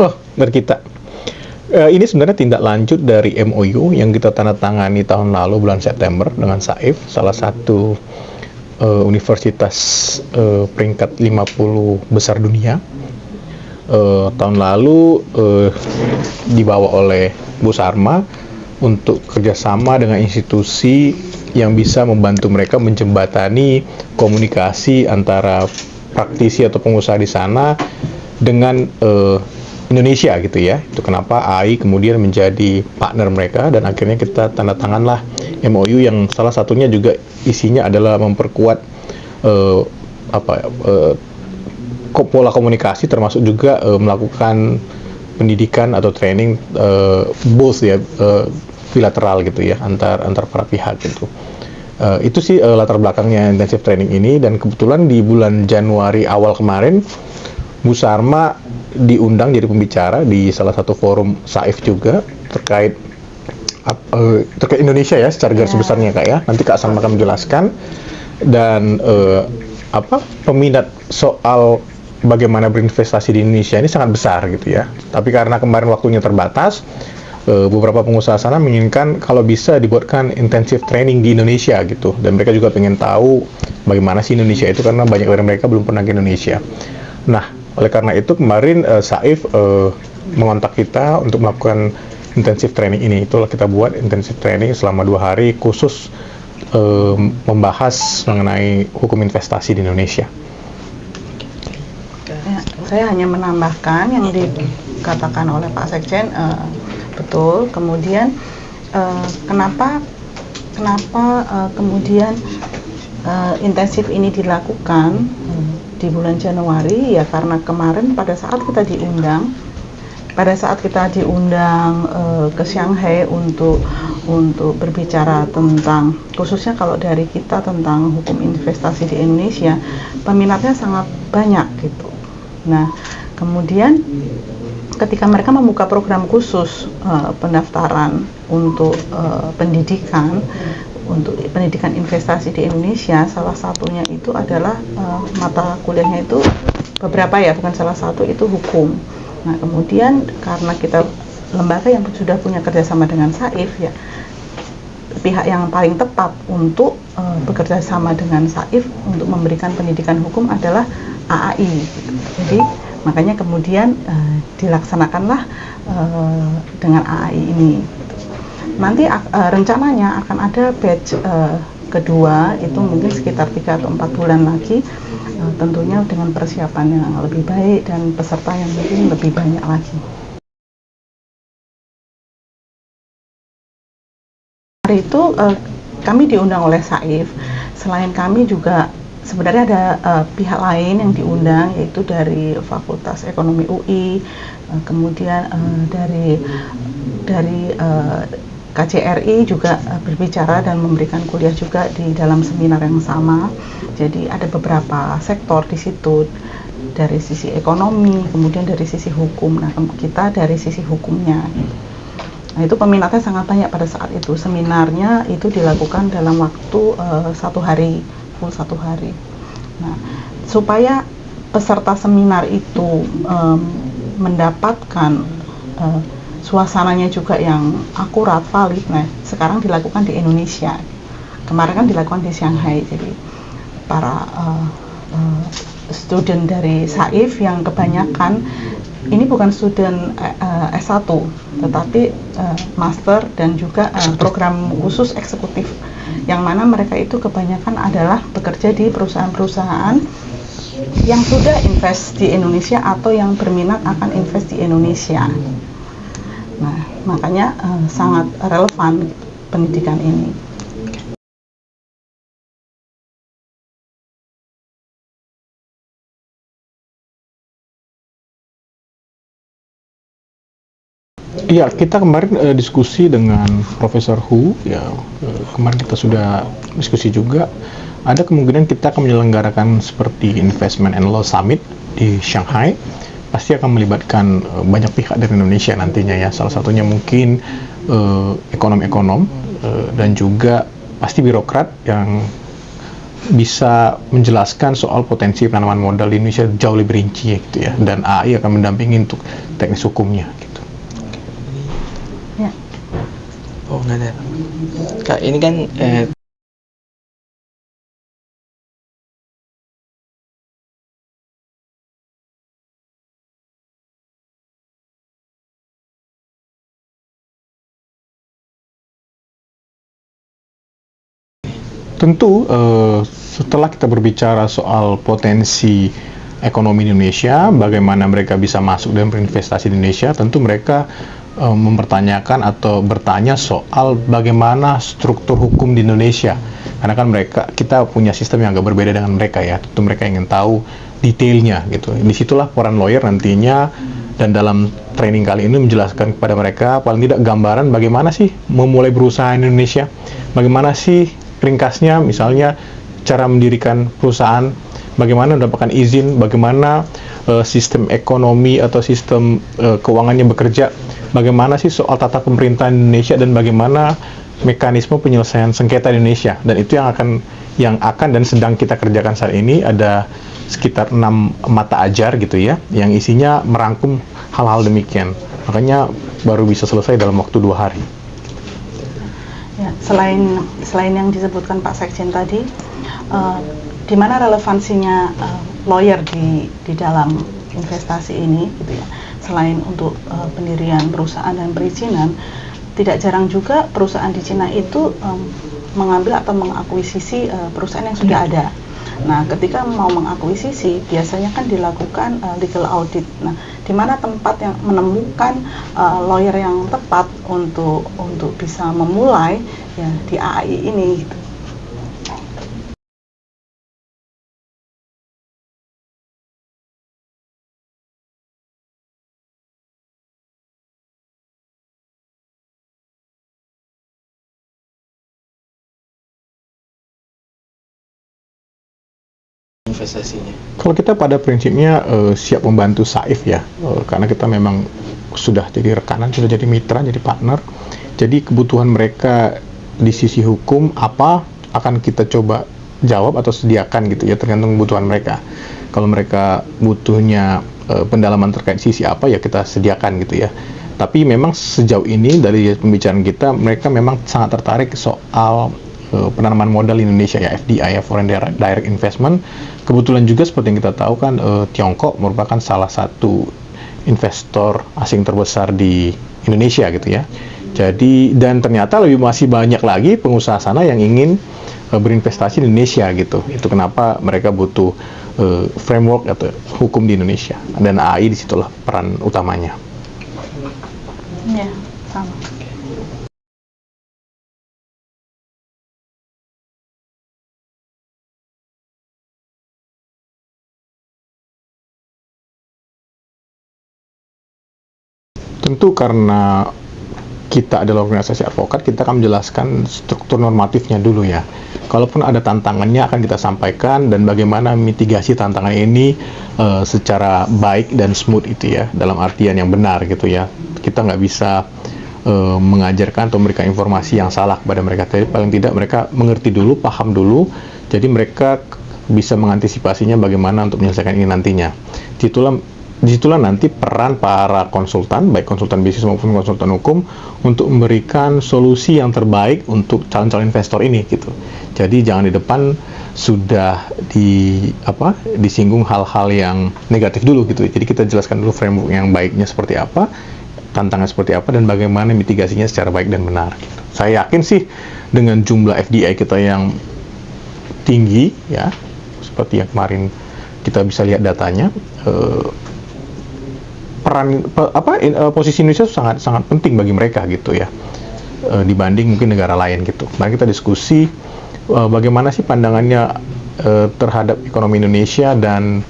Oh, dari kita. Ini sebenarnya tindak lanjut dari MOU yang kita tanda tangani tahun lalu bulan September dengan SAIF, salah satu universitas peringkat 50 besar dunia. Tahun lalu dibawa oleh Bu Sarma untuk kerjasama dengan institusi yang bisa membantu mereka menjembatani komunikasi antara praktisi atau pengusaha di sana dengan Indonesia gitu ya. Itu kenapa AI kemudian menjadi partner mereka dan akhirnya kita tanda tanganlah MOU yang salah satunya juga isinya adalah memperkuat pola komunikasi termasuk juga melakukan pendidikan atau training both ya bilateral gitu ya antar para pihak gitu. Itu sih latar belakangnya intensive training ini dan kebetulan di bulan Januari awal kemarin Bu Sarma diundang jadi pembicara di salah satu forum SAIF juga terkait Indonesia ya secara garis besarnya Kak ya. Nanti Kak Sarma akan menjelaskan dan peminat soal bagaimana berinvestasi di Indonesia ini sangat besar gitu ya. Tapi karena kemarin waktunya terbatas, beberapa pengusaha sana menginginkan kalau bisa dibuatkan intensive training di Indonesia gitu. Dan mereka juga pengen tahu bagaimana sih Indonesia itu karena banyak dari mereka belum pernah ke Indonesia. Nah, oleh karena itu kemarin SAIF mengontak kita untuk melakukan intensive training ini. Itulah kita buat intensive training selama 2 hari khusus membahas mengenai hukum investasi di Indonesia. Saya hanya menambahkan yang dikatakan oleh Pak Sekjen, betul. Kemudian kenapa kemudian intensif ini dilakukan di bulan Januari, ya karena kemarin pada saat kita diundang ke Shanghai untuk berbicara tentang, khususnya kalau dari kita tentang hukum investasi di Indonesia, peminatnya sangat banyak gitu. Nah, kemudian ketika mereka membuka program khusus pendaftaran untuk pendidikan investasi di Indonesia, salah satunya itu adalah mata kuliahnya itu beberapa ya, bukan salah satu, itu hukum. Nah, kemudian karena kita lembaga yang sudah punya kerjasama dengan SAIF ya, pihak yang paling tepat untuk bekerja sama dengan SAIF untuk memberikan pendidikan hukum adalah AAI. Jadi makanya kemudian dilaksanakanlah dengan AAI ini. Nanti rencananya akan ada batch kedua, itu mungkin sekitar 3 atau 4 bulan lagi, tentunya dengan persiapan yang lebih baik dan peserta yang mungkin lebih banyak lagi. Hari itu kami diundang oleh SAIF. Selain kami juga sebenarnya ada pihak lain yang diundang, yaitu dari Fakultas Ekonomi UI, kemudian dari KJRI juga berbicara dan memberikan kuliah juga di dalam seminar yang sama. Jadi ada beberapa sektor di situ, dari sisi ekonomi, kemudian dari sisi hukum. Nah, kita dari sisi hukumnya. Nah, itu peminatnya sangat banyak pada saat itu. Seminarnya itu dilakukan dalam waktu 1 hari, full 1 hari. Nah, supaya peserta seminar itu mendapatkan suasananya juga yang akurat, valid. Nah, sekarang dilakukan di Indonesia. Kemarin kan dilakukan di Shanghai. Jadi para student dari SAIF yang kebanyakan ini bukan student S1, tetapi master dan juga program khusus eksekutif, yang mana mereka itu kebanyakan adalah bekerja di perusahaan-perusahaan yang sudah invest di Indonesia atau yang berminat akan invest di Indonesia. Nah, makanya sangat relevan pendidikan ini. Iya, kita kemarin diskusi dengan Profesor Hu, ya kemarin kita sudah diskusi juga. Ada kemungkinan kita akan menyelenggarakan seperti Investment and Law Summit di Shanghai. Pasti akan melibatkan banyak pihak dari Indonesia nantinya ya. Salah satunya mungkin ekonom-ekonom dan juga pasti birokrat yang bisa menjelaskan soal potensi penanaman modal di Indonesia jauh lebih rinci gitu ya, dan AI akan mendampingi untuk teknis hukumnya gitu. Ya. Oh nggak ada. Kak ini kan Tentu setelah kita berbicara soal potensi ekonomi Indonesia, bagaimana mereka bisa masuk dan berinvestasi di Indonesia, tentu mereka mempertanyakan atau bertanya soal bagaimana struktur hukum di Indonesia. Karena kan kita punya sistem yang agak berbeda dengan mereka ya. Tentu mereka ingin tahu detailnya gitu. Disitulah peran lawyer nantinya, dan dalam training kali ini menjelaskan kepada mereka paling tidak gambaran bagaimana sih memulai berusaha di Indonesia, bagaimana sih ringkasnya misalnya cara mendirikan perusahaan, bagaimana mendapatkan izin, bagaimana sistem ekonomi atau sistem keuangannya bekerja, bagaimana sih soal tata pemerintahan Indonesia, dan bagaimana mekanisme penyelesaian sengketa di Indonesia. Dan itu yang akan dan sedang kita kerjakan saat ini. Ada sekitar 6 mata ajar gitu ya, yang isinya merangkum hal-hal demikian. Makanya baru bisa selesai dalam waktu 2 hari. Ya, selain yang disebutkan Pak Sekjen tadi, di mana relevansinya lawyer di dalam investasi ini, gitu ya. Selain untuk pendirian perusahaan dan perizinan, tidak jarang juga perusahaan di Cina itu mengambil atau mengakuisisi perusahaan yang sudah ada. Nah, ketika mau mengakuisisi, biasanya kan dilakukan legal audit. Nah, di mana tempat yang menemukan lawyer yang tepat untuk bisa memulai ya di AI ini gitu. investasinya. Kalau kita pada prinsipnya siap membantu Saif ya, karena kita memang sudah jadi rekanan, sudah jadi mitra, jadi partner. Jadi kebutuhan mereka di sisi hukum apa akan kita coba jawab atau sediakan gitu ya, tergantung kebutuhan mereka. Kalau mereka butuhnya pendalaman terkait sisi apa ya kita sediakan gitu ya. Tapi memang sejauh ini dari pembicaraan kita, mereka memang sangat tertarik soal penanaman modal Indonesia ya, FDI ya, Foreign Direct Investment. Kebetulan juga seperti yang kita tahu kan Tiongkok merupakan salah satu investor asing terbesar di Indonesia gitu ya. Jadi dan ternyata masih banyak lagi pengusaha sana yang ingin berinvestasi di Indonesia gitu. Itu kenapa mereka butuh framework atau hukum di Indonesia, dan AI disitulah peran utamanya. Ya, sama. Tentu karena kita adalah organisasi advokat, kita akan menjelaskan struktur normatifnya dulu ya. Kalaupun ada tantangannya akan kita sampaikan, dan bagaimana mitigasi tantangan ini secara baik dan smooth itu ya, dalam artian yang benar gitu ya. Kita nggak bisa mengajarkan atau memberikan informasi yang salah kepada mereka. Tapi paling tidak mereka mengerti dulu, paham dulu, jadi mereka bisa mengantisipasinya bagaimana untuk menyelesaikan ini nantinya. Disitulah nanti peran para konsultan, baik konsultan bisnis maupun konsultan hukum, untuk memberikan solusi yang terbaik untuk calon-calon investor ini gitu. Jadi jangan di depan sudah disinggung hal-hal yang negatif dulu gitu. Jadi kita jelaskan dulu framework yang baiknya seperti apa, tantangan seperti apa, dan bagaimana mitigasinya secara baik dan benar gitu. Saya yakin sih dengan jumlah FDI kita yang tinggi ya, seperti yang kemarin kita bisa lihat datanya, posisi Indonesia sangat penting bagi mereka gitu ya, dibanding mungkin negara lain gitu. Mari kita diskusi bagaimana sih pandangannya terhadap ekonomi Indonesia dan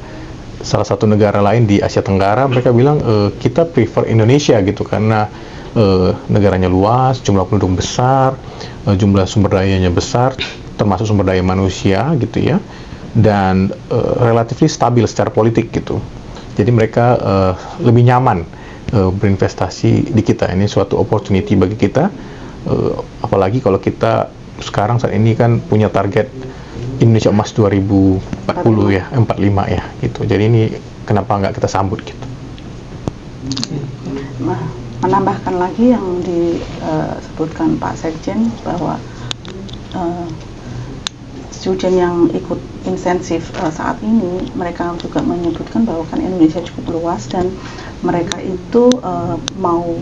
salah satu negara lain di Asia Tenggara. Mereka bilang kita prefer Indonesia gitu karena negaranya luas, jumlah penduduk besar, jumlah sumber dayanya besar, termasuk sumber daya manusia gitu ya, dan relatif stabil secara politik gitu. Jadi mereka lebih nyaman berinvestasi di kita. Ini suatu opportunity bagi kita, apalagi kalau kita sekarang saat ini kan punya target Indonesia Emas 2040 ya, 45 ya gitu. Jadi ini kenapa nggak kita sambut gitu. Nah, menambahkan lagi yang disebutkan Pak Sekjen bahwa student yang ikut intensif saat ini, mereka juga menyebutkan bahwa kan Indonesia cukup luas dan mereka itu mau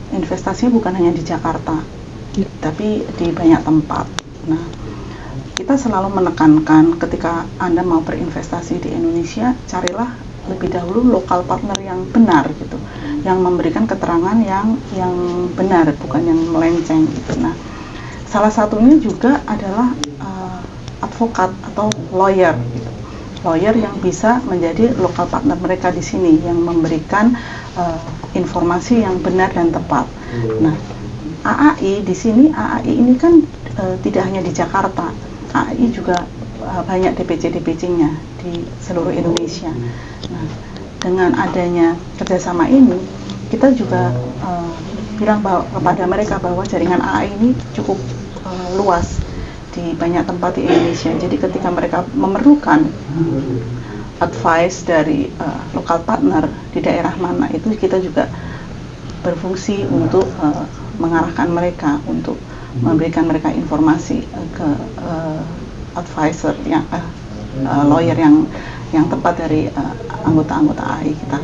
investasinya bukan hanya di Jakarta, tapi di banyak tempat. Nah, kita selalu menekankan ketika Anda mau berinvestasi di Indonesia, carilah lebih dahulu lokal partner yang benar gitu, yang memberikan keterangan yang benar, bukan yang melenceng gitu. Nah, salah satunya juga adalah advokat atau lawyer gitu. Lawyer yang bisa menjadi lokal partner mereka di sini, yang memberikan informasi yang benar dan tepat. Nah, AAI di sini, AAI ini kan tidak hanya di Jakarta, AAI juga banyak DPC-DPC-nya di seluruh Indonesia. Nah, dengan adanya kerjasama ini, kita juga bilang kepada mereka bahwa jaringan AAI ini cukup luas di banyak tempat di Indonesia. Jadi ketika mereka memerlukan advice dari lokal partner di daerah mana, itu kita juga berfungsi untuk mengarahkan mereka, untuk memberikan mereka informasi ke advisor yang lawyer yang tepat dari anggota-anggota AI kita.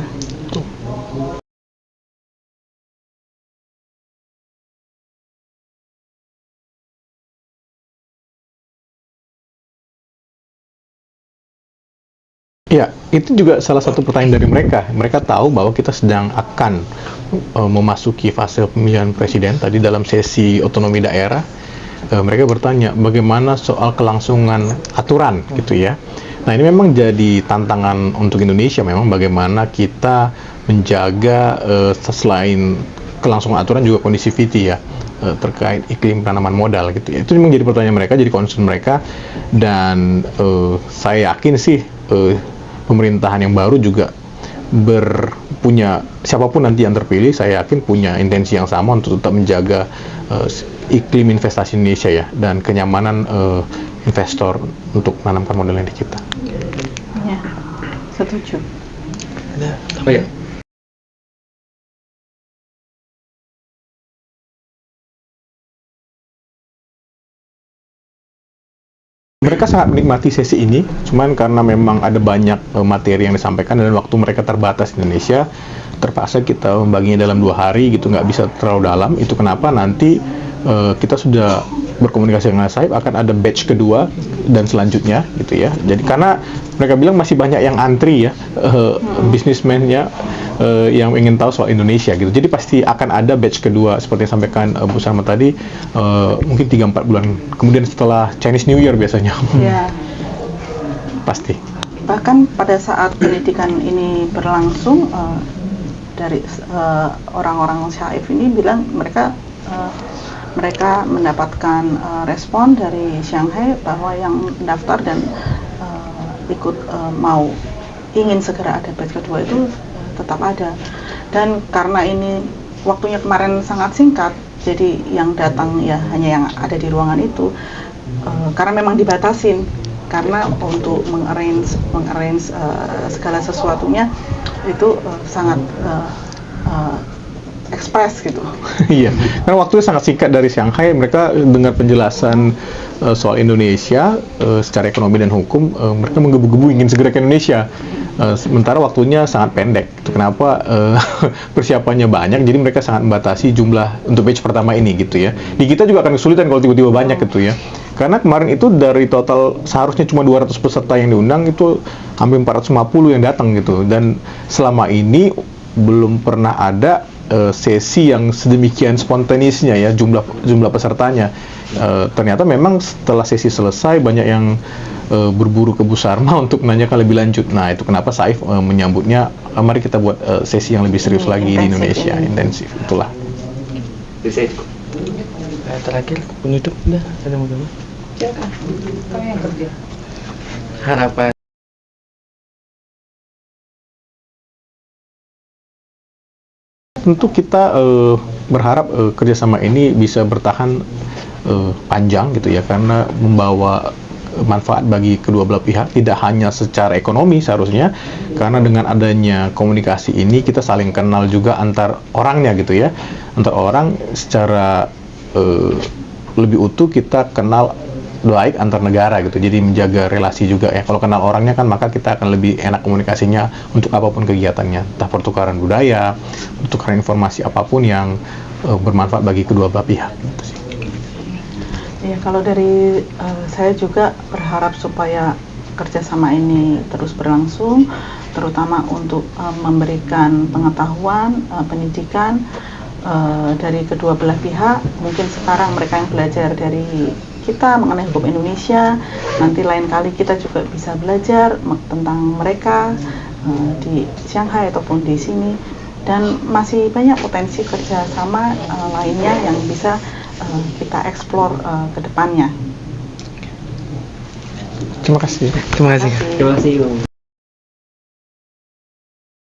Ya, itu juga salah satu pertanyaan dari mereka. Mereka tahu bahwa kita sedang akan memasuki fase pemilihan presiden. Tadi dalam sesi otonomi daerah, mereka bertanya bagaimana soal kelangsungan aturan gitu ya. Nah, ini memang jadi tantangan untuk Indonesia, memang bagaimana kita menjaga selain kelangsungan aturan juga kondusiviti ya, terkait iklim penanaman modal gitu ya. Itu memang jadi pertanyaan mereka, jadi concern mereka, dan saya yakin sih pemerintahan yang baru juga punya, siapapun nanti yang terpilih, saya yakin punya intensi yang sama untuk tetap menjaga iklim investasi Indonesia ya, dan kenyamanan investor untuk menanamkan modalnya di kita. Ya, setuju. Ada apa ya? Mereka sangat menikmati sesi ini, cuman karena memang ada banyak materi yang disampaikan dan waktu mereka terbatas di Indonesia, terpaksa kita membaginya dalam 2 hari gitu, nggak bisa terlalu dalam. Itu kenapa nanti kita sudah berkomunikasi dengan Saif, akan ada batch kedua dan selanjutnya gitu ya. Jadi karena mereka bilang masih banyak yang antri ya, bisnismennya yang ingin tahu soal Indonesia gitu. Jadi pasti akan ada batch kedua seperti yang sampaikan Bu Salma tadi, mungkin 3-4 bulan kemudian setelah Chinese New Year biasanya. Ya. Pasti. Bahkan pada saat pendidikan ini berlangsung, dari orang-orang Saif ini bilang mereka mendapatkan respon dari Shanghai bahwa yang mendaftar dan ikut ingin segera ada batch kedua itu tetap ada. Dan karena ini waktunya kemarin sangat singkat, jadi yang datang ya hanya yang ada di ruangan itu, karena memang dibatasin, karena untuk mengarrange segala sesuatunya itu sangat ekspres gitu. Iya, karena waktunya sangat singkat dari Shanghai. Mereka dengar penjelasan soal Indonesia secara ekonomi dan hukum, mereka menggebu-gebu ingin segera ke Indonesia. Sementara waktunya sangat pendek. Itu kenapa persiapannya banyak, jadi mereka sangat membatasi jumlah untuk batch pertama ini gitu ya. Di kita juga akan kesulitan kalau tiba-tiba banyak gitu ya. Karena kemarin itu dari total seharusnya cuma 200 peserta yang diundang, itu hampir 450 yang datang gitu. Dan selama ini belum pernah ada sesi yang sedemikian spontanisnya ya, jumlah pesertanya. Ternyata memang setelah sesi selesai banyak yang berburu ke Bu Sarma untuk menanyakan lebih lanjut. Nah, itu kenapa Saif menyambutnya, mari kita buat sesi yang lebih serius lagi di Indonesia, intensif. Itulah. Terakhir penutup udah ada mau ngomong? Silakan. Kami yang kerja. Harapan Tentu kita berharap kerjasama ini bisa bertahan panjang gitu ya, karena membawa manfaat bagi kedua belah pihak, tidak hanya secara ekonomi seharusnya, karena dengan adanya komunikasi ini kita saling kenal juga antar orangnya gitu ya, antar orang secara lebih utuh, kita kenal baik antar negara gitu, jadi menjaga relasi juga ya. Kalau kenal orangnya kan maka kita akan lebih enak komunikasinya untuk apapun kegiatannya, entah pertukaran budaya, pertukaran informasi apapun yang bermanfaat bagi kedua belah pihak gitu sih. Ya, kalau dari saya juga berharap supaya kerjasama ini terus berlangsung, terutama untuk memberikan pengetahuan, pendidikan dari kedua belah pihak. Mungkin sekarang mereka yang belajar dari kita mengenai hukum Indonesia, nanti lain kali kita juga bisa belajar tentang mereka di Shanghai ataupun di sini, dan masih banyak potensi kerjasama lainnya yang bisa kita eksplor ke depannya. Terima kasih. Terima kasih. Terima kasih.